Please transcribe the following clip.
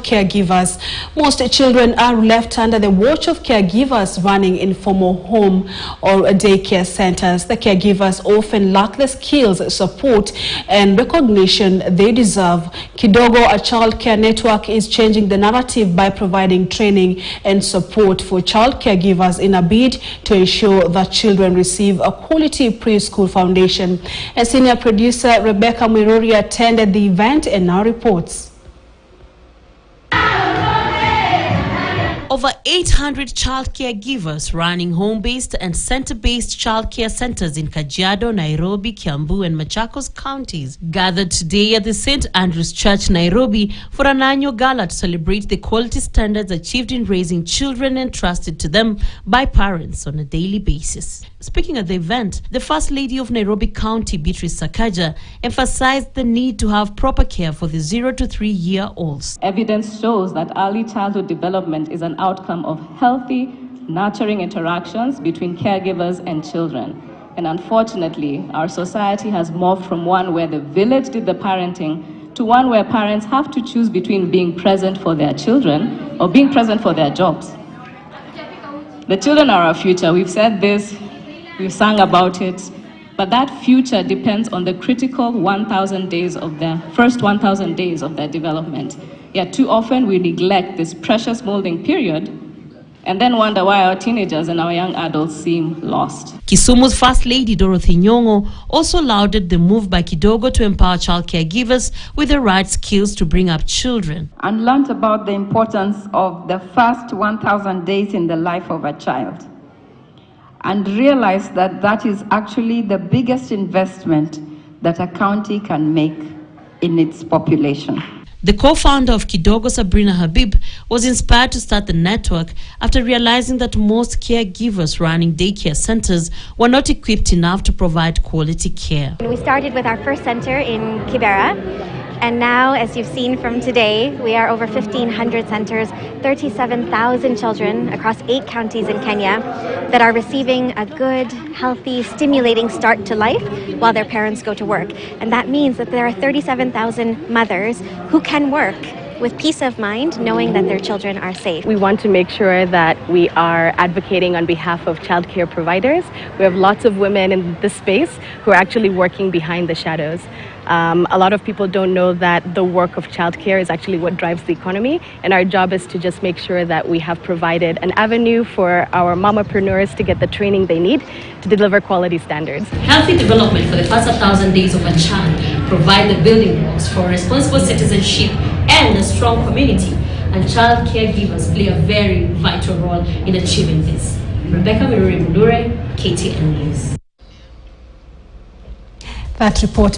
caregivers. Most children are left under the watch of caregivers running informal home or daycare centers. The caregivers often lack the skills, support, and recognition they deserve. Kidogo, a child care network, is changing the narrative by providing training and support for child caregivers in a bid to ensure that children receive a quality preschool foundation. A senior producer, Rebecca Miruri, attended the event and now reports. Over 800 child caregivers running home-based and center-based child care centers in Kajiado, Nairobi, Kiambu and Machakos counties gathered today at the St. Andrew's Church, Nairobi for an annual gala to celebrate the quality standards achieved in raising children entrusted to them by parents on a daily basis. Speaking at the event, the First Lady of Nairobi County, Beatrice Sakaja, emphasized the need to have proper care for the 0 to 3-year-olds. Evidence shows that early childhood development is an outcome of healthy, nurturing interactions between caregivers and children. And unfortunately, our society has morphed from one where the village did the parenting to one where parents have to choose between being present for their children or being present for their jobs. The children are our future. We've said this, we've sung about it, but that future depends on the critical 1,000 days of their first 1,000 days of their development. Yet too often we neglect this precious molding period and then wonder why our teenagers and our young adults seem lost. Kisumu's First Lady Dorothy Nyong'o also lauded the move by Kidogo to empower child caregivers with the right skills to bring up children. And learned about the importance of the first 1,000 days in the life of a child. And realized that that is actually the biggest investment that a county can make in its population. The co-founder of Kidogo, Sabrina Habib, was inspired to start the network after realizing that most caregivers running daycare centers were not equipped enough to provide quality care. We started with our first center in Kibera, and now, as you've seen from today, we are over 1,500 centers, 37,000 children across 8 counties in Kenya that are receiving a good, healthy, stimulating start to life while their parents go to work. And that means that there are 37,000 mothers who can work with peace of mind, knowing that their children are safe. We want to make sure that we are advocating on behalf of childcare providers. We have lots of women in this space who are actually working behind the shadows. A lot of people don't know that the work of childcare is actually what drives the economy, and our job is to just make sure that we have provided an avenue for our mamapreneurs to get the training they need to deliver quality standards. Healthy development for the first 1,000 days of a child provide the building blocks for responsible citizenship and a strong community, and child caregivers play a very vital role in achieving this. Rebecca Miruri, KTN News. That report